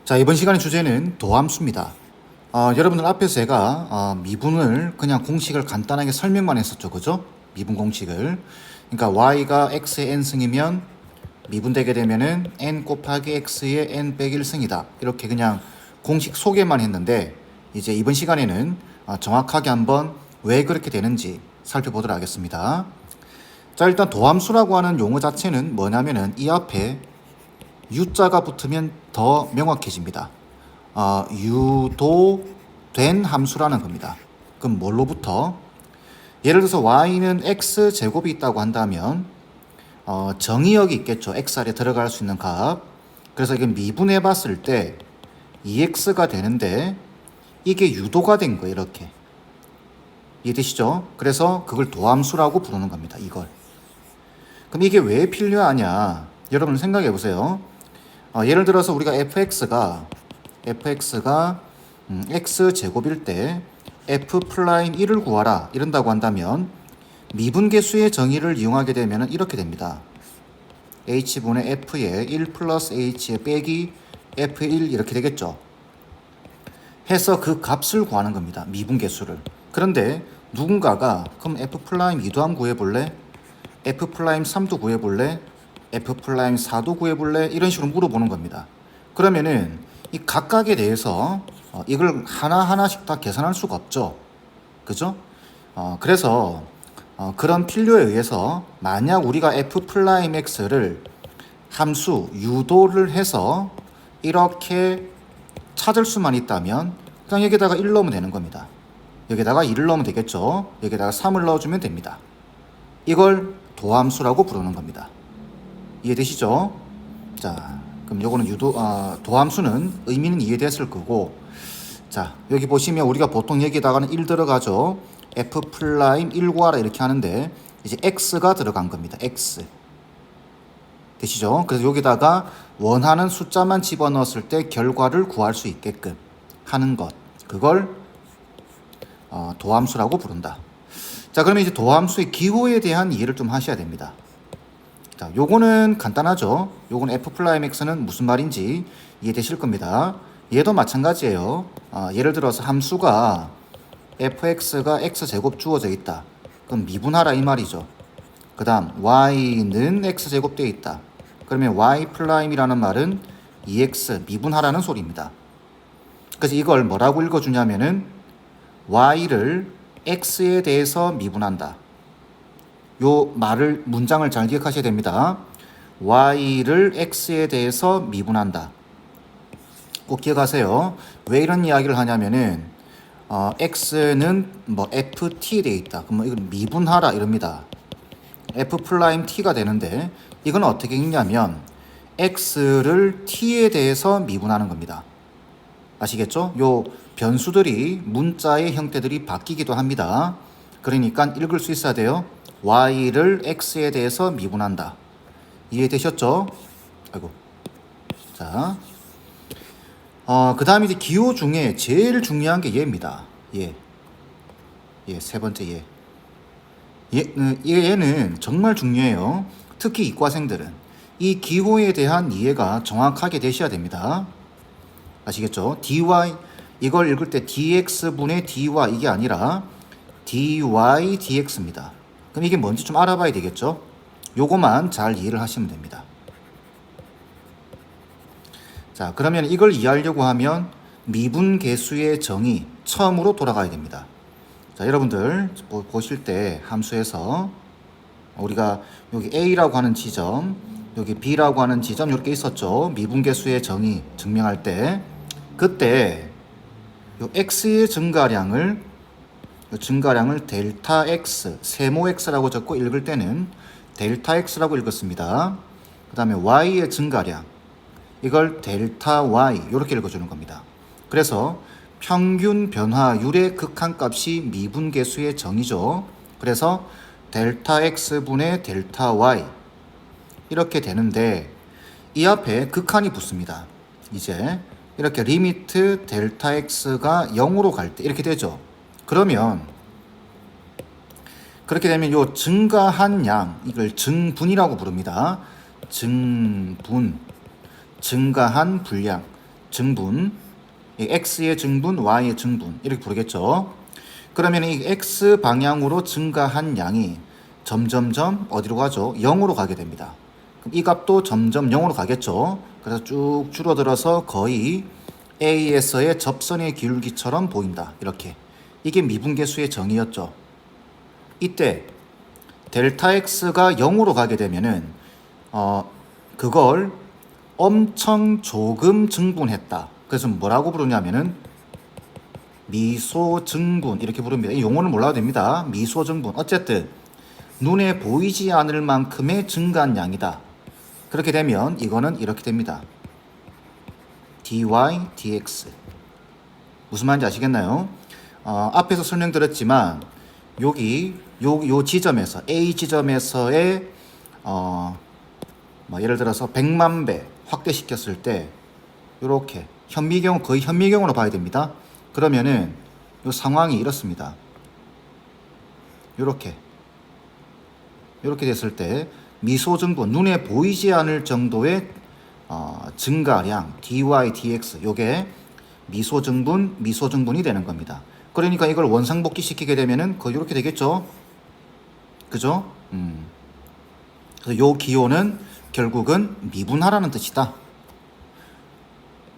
자, 이번 시간의 주제는 도함수입니다. 여러분들 앞에서 제가 미분을 그냥 공식을 간단하게 설명만 했었죠. 그죠? 미분 공식을. 그러니까 y가 x의 n승이면 미분되게 되면은 n 곱하기 x의 n 빼기 1승이다. 이렇게 그냥 공식 소개만 했는데 이제 이번 시간에는 정확하게 한번 왜 그렇게 되는지 살펴보도록 하겠습니다. 자, 일단 도함수라고 하는 용어 자체는 뭐냐면은 이 앞에 U자가 붙으면 더 명확해집니다. 유도된 함수라는 겁니다. 그럼 뭘로부터? 예를 들어서 y는 x제곱이 있다고 한다면 정의역이 있겠죠. x 아래 들어갈 수 있는 값. 그래서 이게 미분해 봤을 때 2x가 되는데 이게 유도가 된 거예요. 이렇게. 이해되시죠? 그래서 그걸 도함수라고 부르는 겁니다. 이걸. 그럼 이게 왜 필요하냐? 여러분 생각해 보세요. 예를 들어서 우리가 fx가 x제곱일 때 f'1을 구하라 이런다고 한다면 미분계수의 정의를 이용하게 되면 이렇게 됩니다. h분의 f에 1 플러스 h에 빼기 f1 이렇게 되겠죠. 해서 그 값을 구하는 겁니다. 미분계수를. 그런데 누군가가 그럼 f'2도 한번 구해볼래? f'3도 구해볼래? f'4도 구해볼래? 이런 식으로 물어보는 겁니다. 그러면은 이 각각에 대해서 이걸 하나하나씩 다 계산할 수가 없죠. 그죠? 그래서 그런 필요에 의해서 만약 우리가 f'x를 함수 유도를 해서 이렇게 찾을 수만 있다면 그냥 여기다가 1 넣으면 되는 겁니다. 여기다가 2를 넣으면 되겠죠. 여기다가 3을 넣어주면 됩니다. 이걸 도함수라고 부르는 겁니다. 이해되시죠? 자, 그럼 요거는 도함수는 의미는 이해됐을 거고, 자, 여기 보시면 우리가 보통 여기다가는 1 들어가죠. f'1 구하라 이렇게 하는데 이제 x가 들어간 겁니다. x. 되시죠? 그래서 여기다가 원하는 숫자만 집어넣었을 때 결과를 구할 수 있게끔 하는 것. 그걸 도함수라고 부른다. 자, 그러면 이제 도함수의 기호에 대한 이해를 좀 하셔야 됩니다. 자, 요거는 간단하죠. 요거는 f'x는 무슨 말인지 이해되실 겁니다. 얘도 마찬가지예요. 예를 들어서 함수가 fx가 x제곱 주어져 있다. 그럼 미분하라 이 말이죠. 그 다음 y는 x제곱 되어 있다. 그러면 y'이라는 말은 2x 미분하라는 소리입니다. 그래서 이걸 뭐라고 읽어주냐면은 y를 x에 대해서 미분한다. 요 문장을 잘 기억하셔야 됩니다. y를 x에 대해서 미분한다. 꼭 기억하세요. 왜 이런 이야기를 하냐면은 x는 뭐 ft 되어 있다. 그럼 이걸 미분하라 이럽니다. f't가 되는데 이건 어떻게 읽냐면 x를 t에 대해서 미분하는 겁니다. 아시겠죠? 요 변수들이 문자의 형태들이 바뀌기도 합니다. 그러니까 읽을 수 있어야 돼요. y를 x에 대해서 미분한다. 이해되셨죠? 아이고. 자, 그 다음에 이제 기호 중에 제일 중요한 게 얘입니다. 세 번째 얘는 정말 중요해요. 특히 이과생들은 이 기호에 대한 이해가 정확하게 되셔야 됩니다. 아시겠죠? dy 이걸 읽을 때 dx분의 dy 이게 아니라 dy dx입니다. 그럼 이게 뭔지 좀 알아봐야 되겠죠? 요거만 잘 이해를 하시면 됩니다. 자, 그러면 이걸 이해하려고 하면 미분계수의 정의 처음으로 돌아가야 됩니다. 자, 여러분들 보실 때 함수에서 우리가 여기 a라고 하는 지점, 여기 b라고 하는 지점 이렇게 있었죠. 미분계수의 정의 증명할 때 그때 요 x의 증가량을 델타 x, 세모 x라고 적고 읽을 때는 델타 x라고 읽었습니다. 그 다음에 y의 증가량, 이걸 델타 y 이렇게 읽어주는 겁니다. 그래서 평균 변화율의 극한값이 미분계수의 정의죠. 그래서 델타 x분의 델타 y 이렇게 되는데 이 앞에 극한이 붙습니다. 이제 이렇게 리미트 델타 x가 0으로 갈 때 이렇게 되죠. 그러면 그렇게 되면 요 증가한 양 이걸 증분이라고 부릅니다. 증가한 분량. 증분, 이 x의 증분, y의 증분 이렇게 부르겠죠. 그러면 이 x 방향으로 증가한 양이 점점점 어디로 가죠? 0으로 가게 됩니다. 그럼 이 값도 점점 0으로 가겠죠. 그래서 쭉 줄어들어서 거의 A에서의 접선의 기울기처럼 보인다. 이렇게. 이게 미분계수의 정의였죠. 이때 델타 x가 0으로 가게 되면은 그걸 엄청 조금 증분했다. 그래서 뭐라고 부르냐면은 미소증분 이렇게 부릅니다. 이 용어는 몰라도 됩니다. 미소증분. 어쨌든 눈에 보이지 않을 만큼의 증가한 양이다. 그렇게 되면 이거는 이렇게 됩니다. dy dx. 무슨 말인지 아시겠나요? 앞에서 설명드렸지만 여기 요 지점에서 A 지점에서의 예를 들어서 100만 배 확대시켰을 때 이렇게 현미경 거의 현미경으로 봐야 됩니다. 그러면은 이 상황이 이렇습니다. 이렇게 됐을 때 미소증분 눈에 보이지 않을 정도의 증가량 dy dx 요게 미소증분이 되는 겁니다. 그러니까 이걸 원상복귀 시키게 되면은 거의 이렇게 되겠죠. 그죠? 그래서 요 기호는 결국은 미분하라는 뜻이다.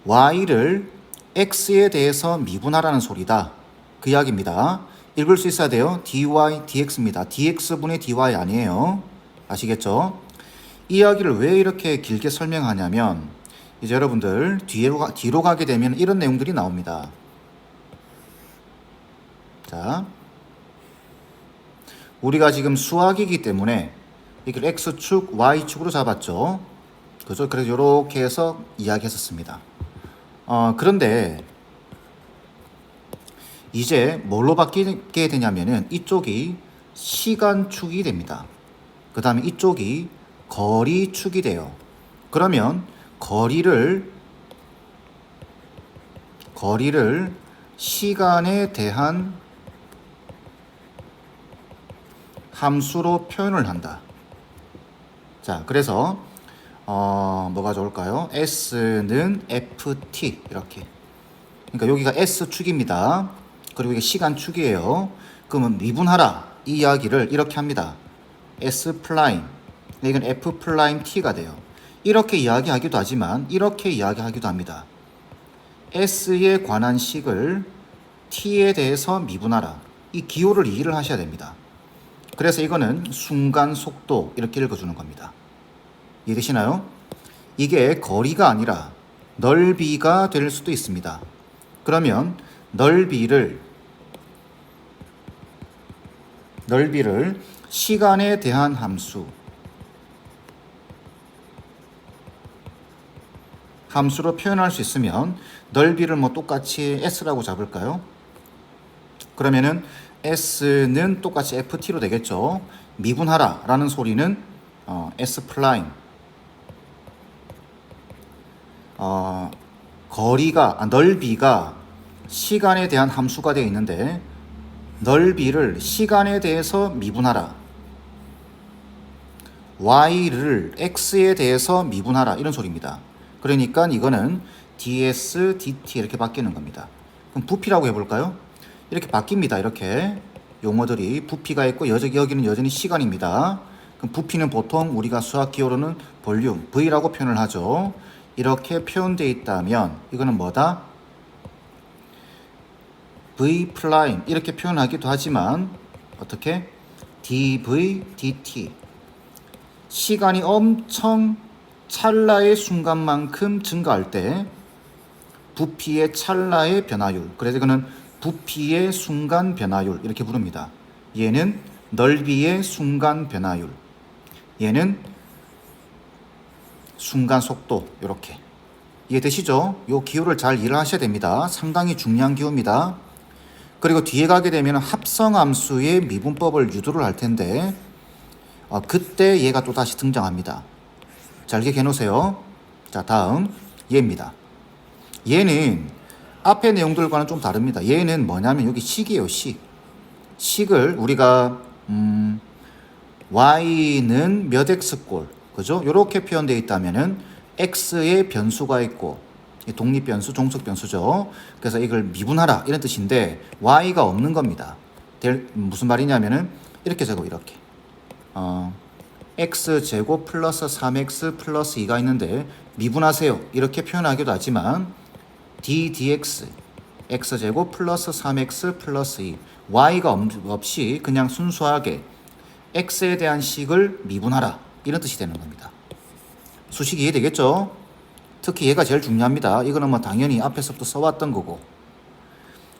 y를 x에 대해서 미분하라는 소리다. 그 이야기입니다. 읽을 수 있어야 돼요. dy dx입니다. dx분의 dy 아니에요. 아시겠죠? 이 이야기를 왜 이렇게 길게 설명하냐면 이제 여러분들 뒤로 가게 되면 이런 내용들이 나옵니다. 자, 우리가 지금 수학이기 때문에 이걸 x축, y축으로 잡았죠. 그죠? 그래서 이렇게 해서 이야기했었습니다. 그런데 이제 뭘로 바뀌게 되냐면은 이쪽이 시간축이 됩니다. 그 다음에 이쪽이 거리축이 돼요. 그러면 거리를 시간에 대한 함수로 표현을 한다. 자, 그래서 뭐가 좋을까요? S는 FT 이렇게. 그러니까 여기가 S축입니다. 그리고 이게 시간축이에요. 그러면 미분하라 이 이야기를 이렇게 합니다. S 프라임. 이건 F 프라임 T가 돼요. 이렇게 이야기하기도 하지만 이렇게 이야기하기도 합니다. S에 관한 식을 T에 대해서 미분하라. 이 기호를 이해를 하셔야 됩니다. 그래서 이거는 순간 속도 이렇게 읽어주는 겁니다. 이해되시나요? 이게 거리가 아니라 넓이가 될 수도 있습니다. 그러면 넓이를 시간에 대한 함수로 표현할 수 있으면 넓이를 뭐 똑같이 S라고 잡을까요? 그러면은 S는 똑같이 FT로 되겠죠. 미분하라 라는 소리는 S 플라임 넓이가 시간에 대한 함수가 되어 있는데 넓이를 시간에 대해서 미분하라. y를 x에 대해서 미분하라 이런 소리입니다. 그러니까 이거는 ds, dt 이렇게 바뀌는 겁니다. 그럼 부피라고 해볼까요? 이렇게 바뀝니다. 이렇게 용어들이 부피가 있고 여기는 여전히 시간입니다. 그럼 부피는 보통 우리가 수학 기호로는 볼륨, V라고 표현을 하죠. 이렇게 표현되어 있다면 이거는 뭐다? V 프라임 이렇게 표현하기도 하지만 어떻게? dv, dt 시간이 엄청 찰나의 순간만큼 증가할 때 부피의 찰나의 변화율 그래서 이거는 부피의 순간 변화율 이렇게 부릅니다. 얘는 넓이의 순간 변화율 얘는 순간 속도 이렇게 이해되시죠? 이 기호를 잘 이해를 하셔야 됩니다. 상당히 중요한 기호입니다. 그리고 뒤에 가게 되면 합성함수의 미분법을 유도를 할 텐데 그때 얘가 또 다시 등장합니다. 잘 기억해 놓으세요. 자, 다음 얘입니다. 얘는 앞의 내용들과는 좀 다릅니다. 얘는 뭐냐면 여기 식이에요. 식을 우리가 y는 몇 x꼴 그죠? 이렇게 표현되어 있다면은 x의 변수가 있고 독립변수, 종속변수죠. 그래서 이걸 미분하라 이런 뜻인데 y가 없는 겁니다. 무슨 말이냐면은 이렇게 적어 이렇게 x제곱 플러스 3x 플러스 2가 있는데 미분하세요 이렇게 표현하기도 하지만 d dx x제곱 플러스 3x 플러스 2 y가 없이 그냥 순수하게 x에 대한 식을 미분하라 이런 뜻이 되는 겁니다. 수식 이해되겠죠? 특히 얘가 제일 중요합니다. 이거는 뭐 당연히 앞에서부터 써왔던 거고.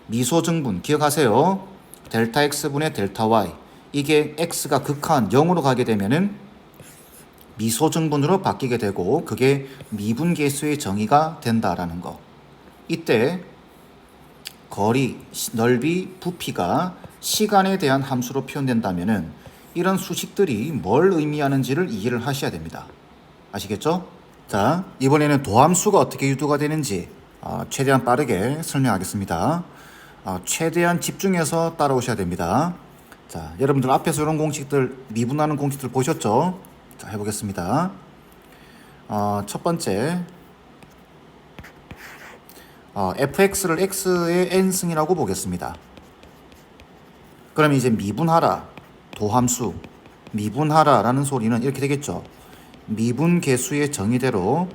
미소증분 기억하세요. 델타 x분의 델타 y 이게 x가 극한 0으로 가게 되면은 미소증분으로 바뀌게 되고 그게 미분계수의 정의가 된다라는 거. 이때 거리, 넓이, 부피가 시간에 대한 함수로 표현된다면은 이런 수식들이 뭘 의미하는지를 이해를 하셔야 됩니다. 아시겠죠? 자, 이번에는 도함수가 어떻게 유도가 되는지 최대한 빠르게 설명하겠습니다. 최대한 집중해서 따라오셔야 됩니다. 자, 여러분들 앞에서 이런 공식들, 미분하는 공식들 보셨죠? 자, 해보겠습니다. 첫 번째, fx를 x의 n승이라고 보겠습니다. 그럼 이제 미분하라, 도함수, 미분하라라는 소리는 이렇게 되겠죠. 미분계수의 정의대로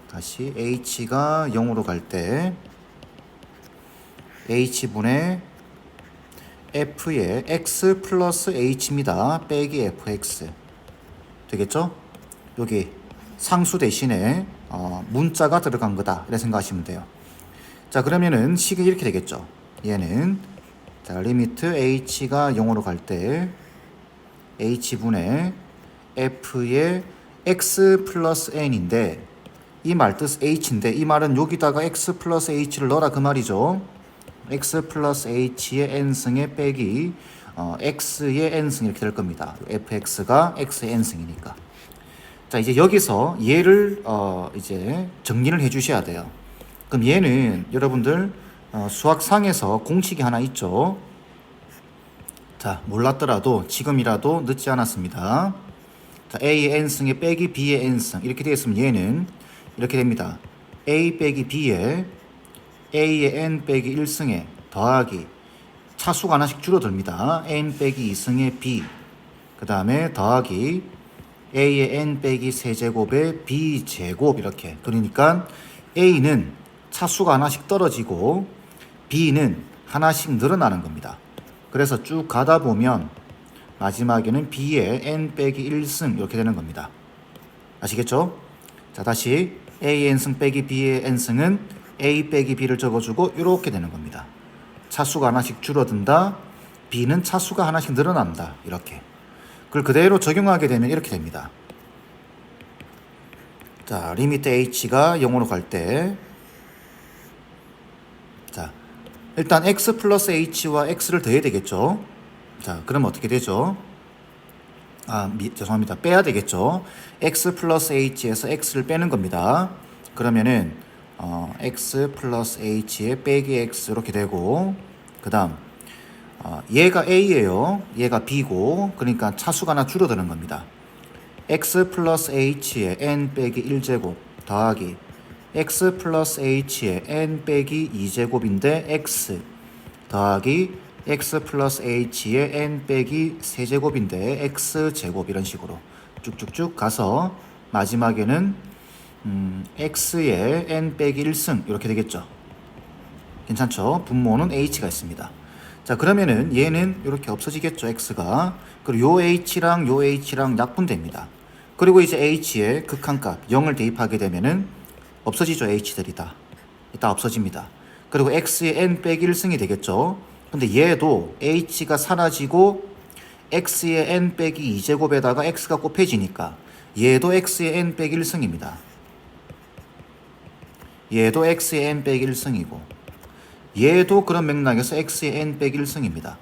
다시 h가 0으로 갈 때 h분의 f의 x 플러스 h입니다. 빼기 fx 되겠죠? 여기 상수 대신에 문자가 들어간 거다 이렇게 생각하시면 돼요. 자, 그러면은 식이 이렇게 되겠죠. 얘는 자, 리미트 h가 0으로 갈 때 h분의 f의 x 플러스 n인데 이 말 뜻 h인데 이 말은 여기다가 x 플러스 h를 넣어라 그 말이죠. x 플러스 h의 n승에 빼기 x의 n승 이렇게 될 겁니다. fx가 x의 n승이니까. 자, 이제 여기서 얘를 이제 정리를 해 주셔야 돼요. 그럼 얘는 여러분들 수학상에서 공식이 하나 있죠. 자, 몰랐더라도 지금이라도 늦지 않았습니다. 자, A의 n승에 빼기 B의 n승 이렇게 되어 있으면 얘는 이렇게 됩니다. A 빼기 B에 A의 n 빼기 1승에 더하기 차수가 하나씩 줄어듭니다. n 빼기 2승에 B 그 다음에 더하기 A의 n 빼기 세제곱에 B제곱 이렇게. 그러니까 A는 차수가 하나씩 떨어지고 B는 하나씩 늘어나는 겁니다. 그래서 쭉 가다 보면 마지막에는 B의 n 빼기 1승 이렇게 되는 겁니다. 아시겠죠? 자, 다시 A의 n승 빼기 B의 n승은 A 빼기 B를 적어주고 이렇게 되는 겁니다. 차수가 하나씩 줄어든다. B는 차수가 하나씩 늘어난다. 이렇게. 그걸 그대로 적용하게 되면 이렇게 됩니다. 자, 리미트 h가 0으로 갈 때 자, 일단 x 플러스 h와 x를 더해야 되겠죠. 자, 그럼 어떻게 되죠? 죄송합니다. 빼야 되겠죠. x 플러스 h에서 x를 빼는 겁니다. 그러면은 x 플러스 h에 빼기 x 이렇게 되고 그 다음 얘가 a예요. 얘가 b고 그러니까 차수가 하나 줄어드는 겁니다. x 플러스 h에 n 빼기 1제곱 더하기 x 플러스 h에 n 빼기 2제곱인데 x 더하기 x 플러스 h에 n 빼기 세제곱인데 x제곱 이런 식으로 쭉쭉쭉 가서 마지막에는 x에 n 빼기 1승 이렇게 되겠죠. 괜찮죠? 분모는 h가 있습니다. 자, 그러면은 얘는 이렇게 없어지겠죠. x가. 그리고 요 h랑 요 h랑 약분됩니다. 그리고 이제 h의 극한값 0을 대입하게 되면은 없어지죠. h들이 다 없어집니다. 그리고 x의 n 빼기 1승이 되겠죠. 근데 얘도 h가 사라지고 x의 n 빼기 2제곱에다가 x가 곱해지니까 얘도 x의 n 빼기 1승입니다. 얘도 x의 n 빼기 1승이고 얘도 그런 맥락에서 x의 n 빼기 1승입니다.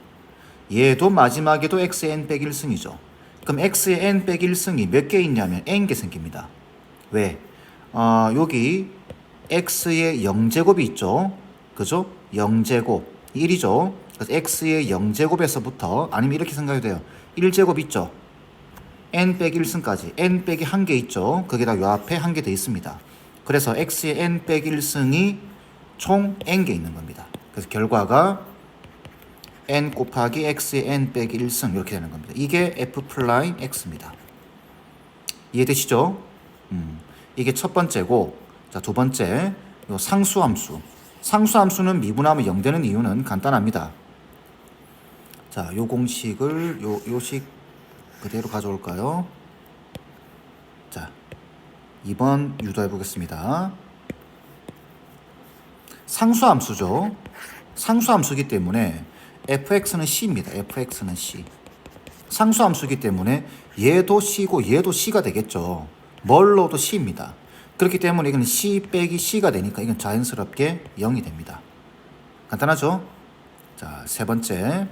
얘도 마지막에도 x의 n 빼기 1승이죠. 그럼 x의 n 빼기 1승이 몇 개 있냐면 n개 생깁니다. 왜? 여기 x의 0제곱이 있죠. 그죠? 0제곱 1이죠. 그래서 x의 0제곱에서부터 아니면 이렇게 생각해도 돼요. 1제곱 있죠. n 빼기 1승까지 n 빼기 1개 있죠. 거기다 요 앞에 1개 더 있습니다. 그래서 x의 n 빼기 1승이 총 n개 있는 겁니다. 그래서 결과가 n 곱하기 x의 n 빼기 1승 이렇게 되는 겁니다. 이게 f 플라임 x입니다. 이해되시죠? 이게 첫 번째고, 자, 두 번째, 요 상수함수. 상수함수는 미분하면 0 되는 이유는 간단합니다. 자, 요 공식을 요식 그대로 가져올까요? 자, 2번 유도해 보겠습니다. 상수함수죠. 상수함수기 때문에 fx는 c입니다. fx는 c. 상수함수기 때문에 얘도 c고 얘도 c가 되겠죠. 뭘 넣어도 c입니다. 그렇기 때문에 이건 c 빼기 c가 되니까 이건 자연스럽게 0이 됩니다. 간단하죠? 자, 세 번째.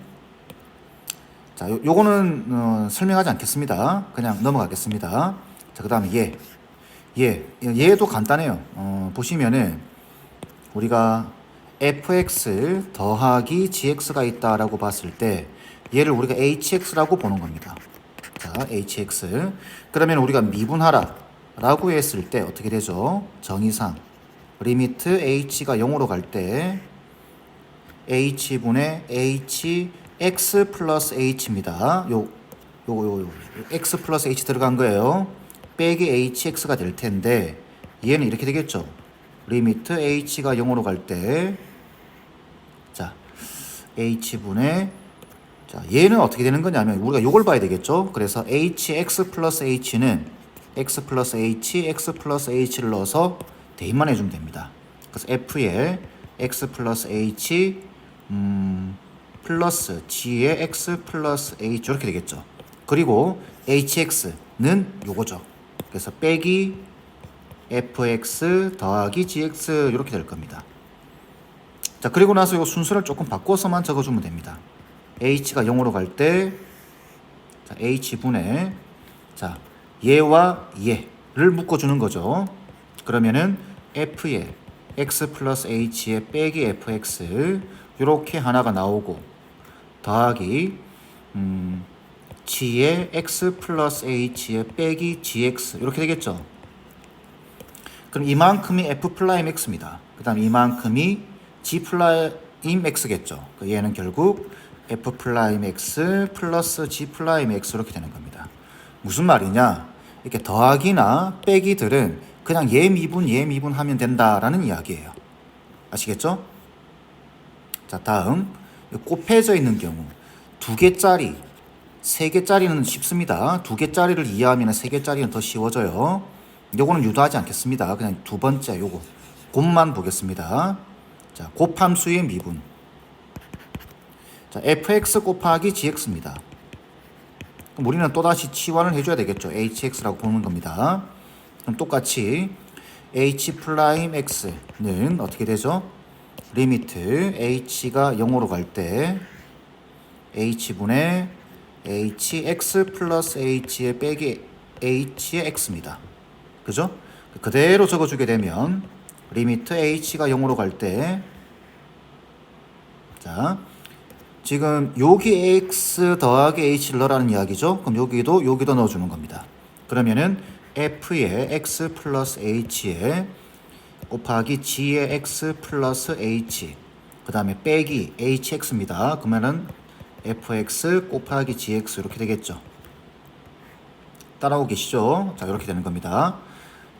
자, 요거는 설명하지 않겠습니다. 그냥 넘어가겠습니다. 자, 그 다음에 얘도 간단해요. 보시면은 우리가 fx 더하기 gx가 있다라고 봤을 때 얘를 우리가 hx라고 보는 겁니다. 자, hx. 그러면 우리가 미분하라 라고 했을 때 어떻게 되죠? 정의상 리미트 h가 0으로 갈 때 h분의 hx 플러스 h입니다. 요 x 플러스 h 들어간 거예요. 빼기 hx가 될 텐데 얘는 이렇게 되겠죠. 리미트 h가 0으로 갈 때 자, h분의 자, 얘는 어떻게 되는 거냐면 우리가 요걸 봐야 되겠죠. 그래서 hx 플러스 h는 x 플러스 h를 넣어서 대입만 해주면 됩니다. 그래서 f의 x 플러스 h 플러스 g의 x 플러스 h 이렇게 되겠죠. 그리고 hx는 요거죠. 그래서 빼기 fx 더하기 gx 이렇게 될 겁니다. 자, 그리고 나서 요 순서를 조금 바꿔서만 적어주면 됩니다. h가 0으로 갈 때 자, h분의 자, 얘와 얘를 묶어주는 거죠. 그러면은 f의 x 플러스 h의 빼기 fx 이렇게 하나가 나오고 더하기 g의 x 플러스 h의 빼기 gx 이렇게 되겠죠. 그럼 이만큼이 f 플라임 x입니다. 그 다음 이만큼이 g 플라임 x겠죠. 얘는 결국 f 플라임 x 플러스 g 플라임 x 이렇게 되는 겁니다. 무슨 말이냐? 이렇게 더하기나 빼기들은 그냥 얘 미분 하면 된다라는 이야기예요. 아시겠죠? 자, 다음 곱해져 있는 경우 2개짜리, 3개짜리는 쉽습니다. 2개짜리를 이해하면 3개짜리는 더 쉬워져요. 요거는 유도하지 않겠습니다. 그냥 두 번째 요거 곱만 보겠습니다. 자, 곱함수의 미분. 자, fx 곱하기 gx입니다. 그럼 우리는 또다시 치환을 해줘야 되겠죠. hx라고 보는 겁니다. 그럼 똑같이 h 플라임 x는 어떻게 되죠? 리미트 h가 0으로 갈 때 h분의 hx 플러스 h의 빼기 h의 x입니다. 그죠? 그대로 적어주게 되면 리미트 h가 0으로 갈 때 자, 지금 여기 x 더하기 h를 넣으라는 이야기죠. 그럼 여기도 넣어주는 겁니다. 그러면은 f의 x 플러스 h에 곱하기 g의 x 플러스 h 그 다음에 빼기 hx입니다. 그러면은 fx 곱하기 gx 이렇게 되겠죠. 따라오고 계시죠? 자, 이렇게 되는 겁니다.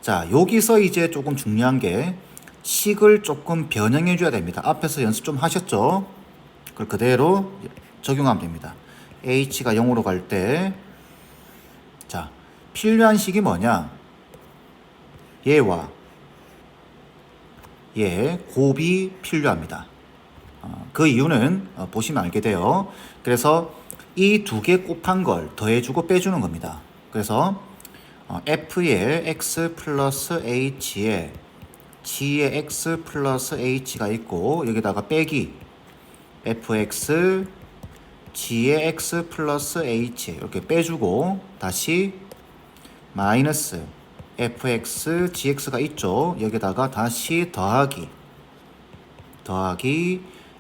자, 여기서 이제 조금 중요한 게 식을 조금 변형해 줘야 됩니다. 앞에서 연습 좀 하셨죠? 그걸 그대로 적용하면 됩니다. h가 0으로 갈 때 자, 필요한 식이 뭐냐? 얘와 얘 곱이 필요합니다. 그 이유는 보시면 알게 돼요. 그래서 이 두 개 곱한 걸 더해주고 빼주는 겁니다. 그래서 f의 x 플러스 h에 g의 x 플러스 h가 있고 여기다가 빼기 fx g의 x 플러스 h 이렇게 빼주고 다시 마이너스 fx gx가 있죠. 여기다가 다시 더하기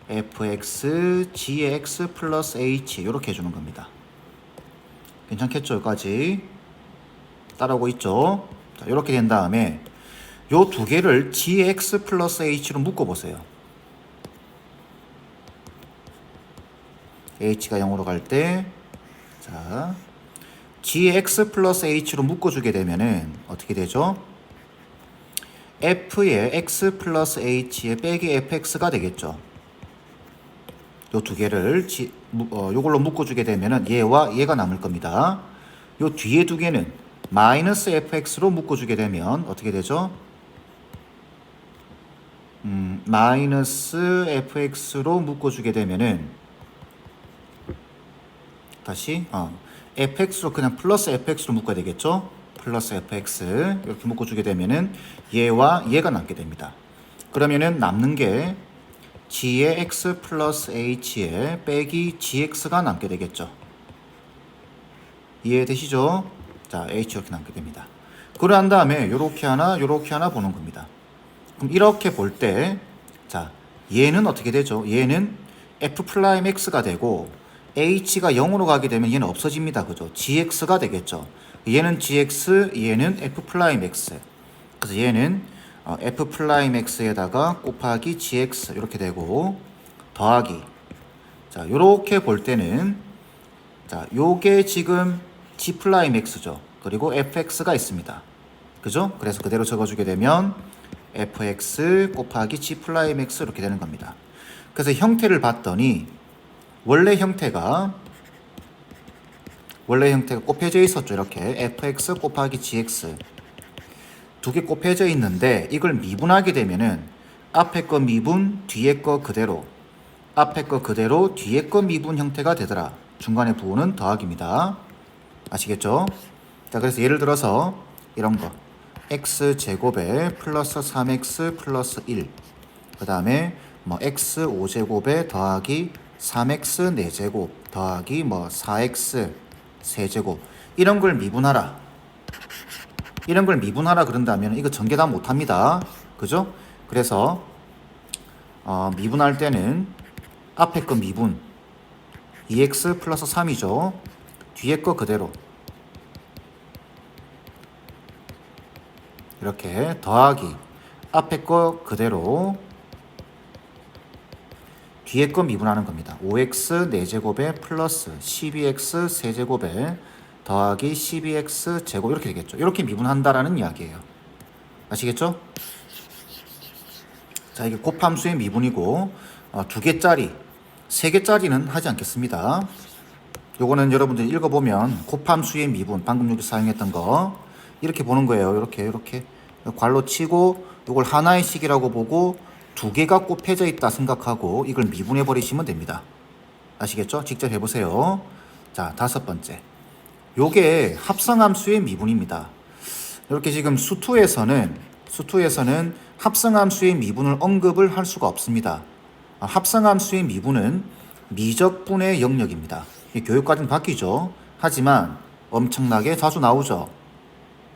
fx g의 x 플러스 h 이렇게 해주는 겁니다. 괜찮겠죠? 여기까지 따라오고 있죠. 자, 이렇게 된 다음에 요 두 개를 gx 플러스 h로 묶어보세요. h가 0으로 갈 때, 자, gx 플러스 h로 묶어주게 되면은 어떻게 되죠? f의 x 플러스 h의 빼기 fx가 되겠죠. 요 두 개를 요걸로 묶어주게 되면은 얘와 얘가 남을 겁니다. 요 뒤에 두 개는 마이너스 fx로 묶어주게 되면 어떻게 되죠? 마이너스 fx로 묶어주게 되면은 다시 fx로 그냥 플러스 fx로 묶어야 되겠죠? 플러스 fx 이렇게 묶어주게 되면은 얘와 얘가 남게 됩니다. 그러면은 남는 게 g의 x 플러스 h에 빼기 gx가 남게 되겠죠. 이해되시죠? 자, h 이렇게 남게 됩니다. 그러한 다음에 요렇게 하나 보는 겁니다. 그럼 이렇게 볼 때, 자, 얘는 어떻게 되죠? 얘는 f 프라임 x가 되고 h가 0으로 가게 되면 얘는 없어집니다. 그죠? gx가 되겠죠. 얘는 gx, 얘는 f 프라임 x. 그래서 얘는 f 프라임 x에다가 곱하기 gx 이렇게 되고 더하기. 자, 요렇게 볼 때는 자, 요게 지금 g 프라임 x죠. 그리고 fx가 있습니다. 그죠? 그래서 그대로 적어주게 되면 fx 곱하기 g 프라임 x 이렇게 되는 겁니다. 그래서 형태를 봤더니 원래 형태가 곱해져 있었죠. 이렇게 fx 곱하기 gx 두 개 곱해져 있는데 이걸 미분하게 되면은 앞에 거 미분, 뒤에 거 그대로, 앞에 거 그대로, 뒤에 거 미분 형태가 되더라. 중간에 부호는 더하기입니다. 아시겠죠? 자, 그래서 예를 들어서 이런 거 x제곱에 플러스 3x 플러스 1, 그 다음에 뭐 x 5제곱에 더하기 3x 4제곱 더하기 뭐 4x 세제곱 이런 걸 미분하라. 이런 걸 미분하라 그런다면 이거 전개 다 못합니다. 그죠? 그래서 미분할 때는 앞에 거 미분 2x 플러스 3이죠. 뒤에 거 그대로 이렇게 더하기 앞에 거 그대로 뒤에 거 미분하는 겁니다. 5x 4제곱에 플러스 12x 세제곱에 더하기 12x 제곱 이렇게 되겠죠. 이렇게 미분한다라는 이야기예요. 아시겠죠? 자, 이게 곱함수의 미분이고 2개짜리, 3개짜리는 하지 않겠습니다. 요거는 여러분들이 읽어보면 곱함수의 미분, 방금 여기 사용했던 거 이렇게 보는 거예요. 이렇게 괄호 치고 이걸 하나의 식이라고 보고 2개가 곱해져 있다 생각하고 이걸 미분해 버리시면 됩니다. 아시겠죠? 직접 해보세요. 자, 5번째. 요게 합성함수의 미분입니다. 이렇게 지금 수투에서는 합성함수의 미분을 언급을 할 수가 없습니다. 합성함수의 미분은 미적분의 영역입니다. 교육과정 바뀌죠. 하지만 엄청나게 자주 나오죠.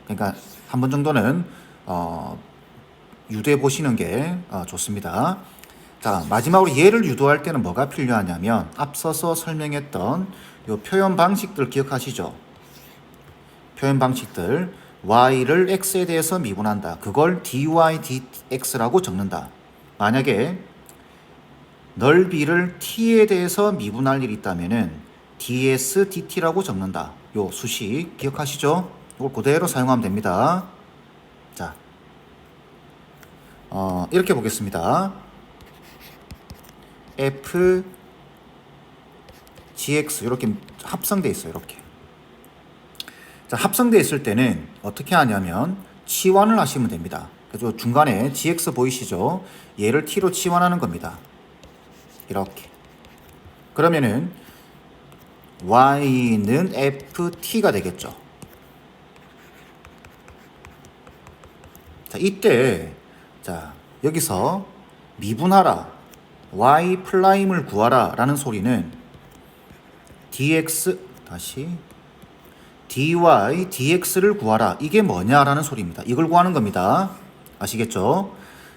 그러니까 한 번 정도는 유도해 보시는 게 좋습니다. 자, 마지막으로 얘를 유도할 때는 뭐가 필요하냐면 앞서서 설명했던 요 표현 방식들 기억하시죠? 표현 방식들 y를 x에 대해서 미분한다. 그걸 dy dx라고 적는다. 만약에 넓이를 t에 대해서 미분할 일이 있다면은 ds dt라고 적는다. 요 수식 기억하시죠? 이걸 그대로 사용하면 됩니다. 자, 이렇게 보겠습니다. f gx 이렇게 합성돼 있어요. 이렇게. 자, 합성되어 있을 때는 어떻게 하냐면 치환을 하시면 됩니다. 그래서 중간에 gx 보이시죠? 얘를 t로 치환하는 겁니다. 이렇게. 그러면은 y는 ft가 되겠죠. 자, 이때 자, 여기서 미분하라, y 프라임을 구하라 라는 소리는 dx 다시 dy, dx를 구하라. 이게 뭐냐라는 소리입니다. 이걸 구하는 겁니다. 아시겠죠?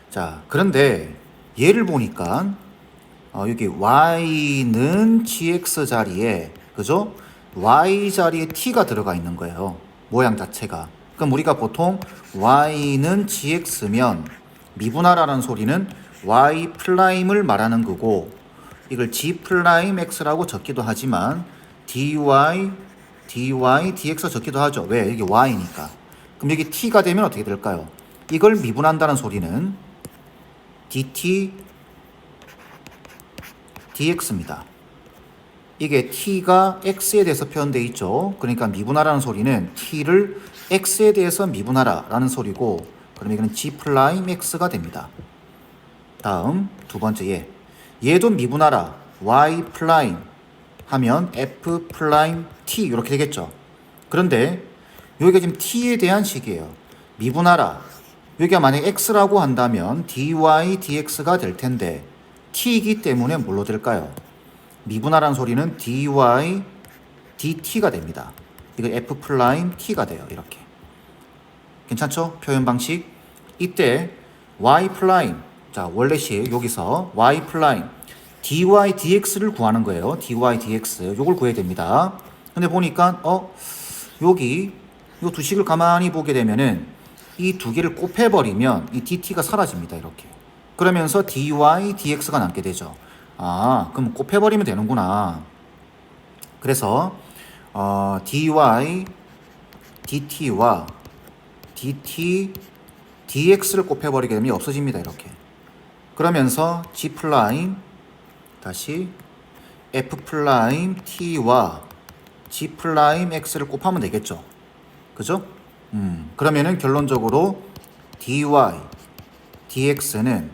자, 그런데 얘를 보니까 여기 y는 gx 자리에 그죠? y 자리에 t가 들어가 있는 거예요. 모양 자체가. 그럼 우리가 보통 y는 gx면 미분하라는 소리는 y 프라임을 말하는 거고 이걸 g 프라임 x라고 적기도 하지만 dy, dx 적기도 하죠. 왜? 이게 y니까. 그럼 여기 t가 되면 어떻게 될까요? 이걸 미분한다는 소리는 dt, dx입니다. 이게 t가 x에 대해서 표현되어 있죠. 그러니까 미분하라는 소리는 t를 x에 대해서 미분하라 라는 소리고 그럼 이거는 g 프라임 x가 됩니다. 다음 두 번째 얘도 미분하라 y 프라임 하면 f 프라임 t 이렇게 되겠죠. 그런데 여기가 지금 t에 대한 식이에요. 미분하라 여기가 만약에 x라고 한다면 dy dx가 될 텐데 t이기 때문에 뭘로 될까요? 미분하라는 소리는 dy dt가 됩니다. 이거 f 프라임 t가 돼요. 이렇게 괜찮죠? 표현 방식 이때 y 프라임 자 원래식 여기서 y 프라임 dy dx를 구하는 거예요. dy dx 요걸 구해야 됩니다. 근데 보니까 여기 요 두 식을 가만히 보게 되면은 이 두 개를 곱해버리면 이 dt가 사라집니다. 이렇게 그러면서 dy dx가 남게 되죠. 아 그럼 곱해버리면 되는구나. 그래서 dy dt와 dt dx를 곱해버리게 되면 없어집니다. 이렇게 그러면서 g 프라임 다시 f 프라임 t와 g 프라임 x를 곱하면 되겠죠. 그죠? 그러면은 결론적으로 dy dx는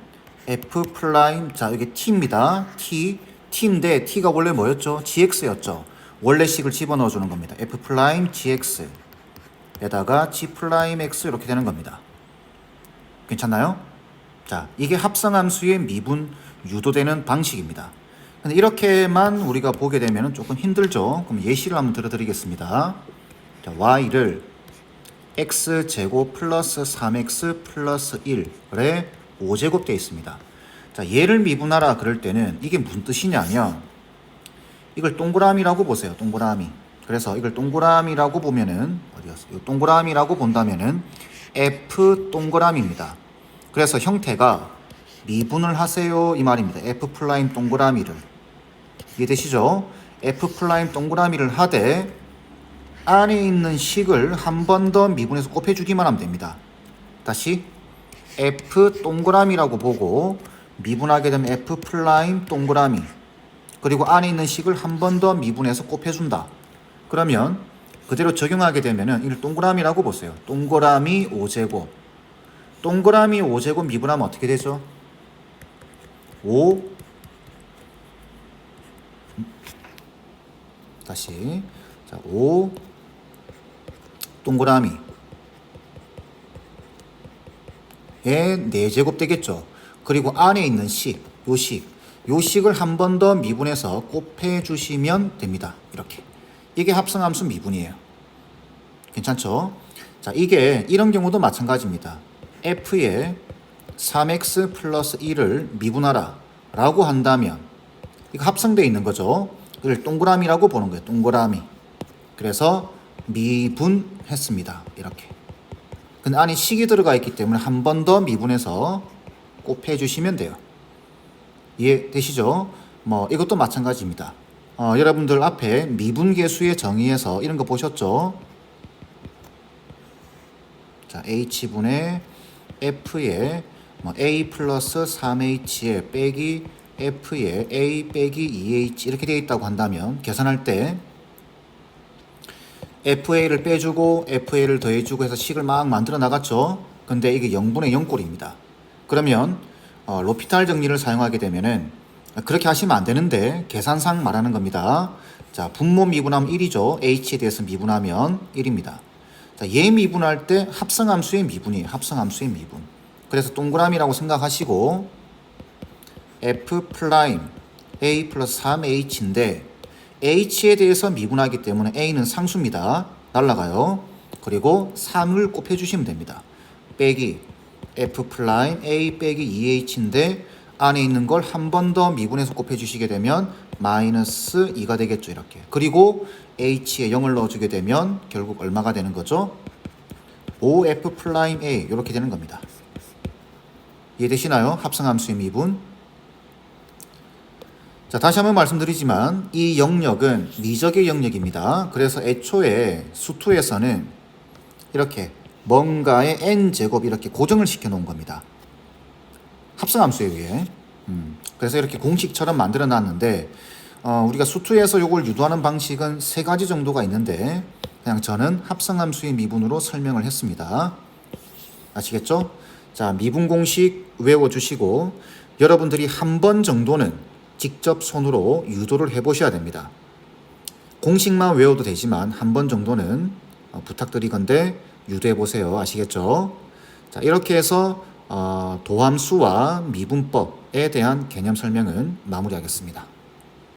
f 프라임 자 여기 t입니다. t인데 t가 원래 뭐였죠? gx였죠. 원래 식을 집어넣어 주는 겁니다. f 프라임 gx 에다가 g 프라임 x 이렇게 되는 겁니다. 괜찮나요? 자 이게 합성함수의 미분 유도되는 방식입니다. 근데 이렇게만 우리가 보게 되면 조금 힘들죠. 그럼 예시를 한번 들어드리겠습니다. 자, y를 x제곱 플러스 3x 플러스 1의 5제곱 되어 있습니다. 자, 얘를 미분하라 그럴 때는 이게 무슨 뜻이냐면 이걸 동그라미라고 보세요. 동그라미. 그래서 이걸 동그라미라고 보면은 어디였어? 이 동그라미라고 본다면은 f 동그라미입니다. 그래서 형태가 미분을 하세요 이 말입니다. f 프라임 동그라미를 이해되시죠? f 프라임 동그라미를 하되 안에 있는 식을 한 번 더 미분해서 곱해주기만 하면 됩니다. 다시 f 동그라미라고 보고 미분하게 되면 f 프라임 동그라미 그리고 안에 있는 식을 한 번 더 미분해서 곱해준다. 그러면 그대로 적용하게 되면은 이걸 동그라미라고 보세요. 동그라미 5제곱 동그라미 5제곱 미분하면 어떻게 되죠? 5 다시 자, 5 동그라미 에 4제곱 되겠죠. 그리고 안에 있는 식, 요식을 한 번 더 미분해서 곱해 주시면 됩니다. 이렇게. 이게 합성함수 미분이에요. 괜찮죠? 자, 이게 이런 경우도 마찬가지입니다. f에 3x 플러스 1을 미분하라 라고 한다면 이거 합성되어 있는 거죠. 이걸 동그라미라고 보는 거예요. 동그라미. 그래서 미분했습니다. 이렇게. 근데 안에 식이 들어가 있기 때문에 한 번 더 미분해서 곱해 주시면 돼요. 이해되시죠? 뭐 이것도 마찬가지입니다. 여러분들 앞에 미분계수의 정의에서 이런 거 보셨죠? 자, h분의 f에 a 플러스 3h에 빼기 f에 a 빼기 2h 이렇게 되어 있다고 한다면 계산할 때 fa를 빼주고 fa를 더해주고 해서 식을 막 만들어 나갔죠. 근데 이게 0분의 0꼴입니다. 그러면 로피탈 정리를 사용하게 되면은 그렇게 하시면 안 되는데 계산상 말하는 겁니다. 자, 분모 미분하면 1이죠. h에 대해서 미분하면 1입니다. 자, 얘 미분할 때 합성함수의 미분이에요. 합성함수의 미분. 그래서 동그라미라고 생각하시고 f 프라임 a 플러스 3h인데 h에 대해서 미분하기 때문에 a는 상수입니다. 날라가요. 그리고 3을 곱해주시면 됩니다. 빼기 f 프라임 a 빼기 2h인데 안에 있는 걸 한 번 더 미분해서 곱해주시게 되면 마이너스 2가 되겠죠. 이렇게. 그리고 h에 0을 넣어주게 되면 결국 얼마가 되는 거죠? OF 플라임 A 이렇게 되는 겁니다. 이해되시나요? 합성함수의 미분. 자, 다시 한번 말씀드리지만 이 영역은 미적의 영역입니다. 그래서 애초에 수투에서는 이렇게 뭔가의 n제곱 이렇게 고정을 시켜 놓은 겁니다. 합성함수에 의해. 그래서 이렇게 공식처럼 만들어 놨는데 우리가 수투에서 이걸 유도하는 방식은 세 가지 정도가 있는데 그냥 저는 합성함수의 미분으로 설명을 했습니다. 아시겠죠? 자, 미분 공식 외워주시고 여러분들이 한 번 정도는 직접 손으로 유도를 해보셔야 됩니다. 공식만 외워도 되지만 한 번 정도는 부탁드리건데 유도해보세요. 아시겠죠? 자, 이렇게 해서 도함수와 미분법에 대한 개념 설명은 마무리하겠습니다.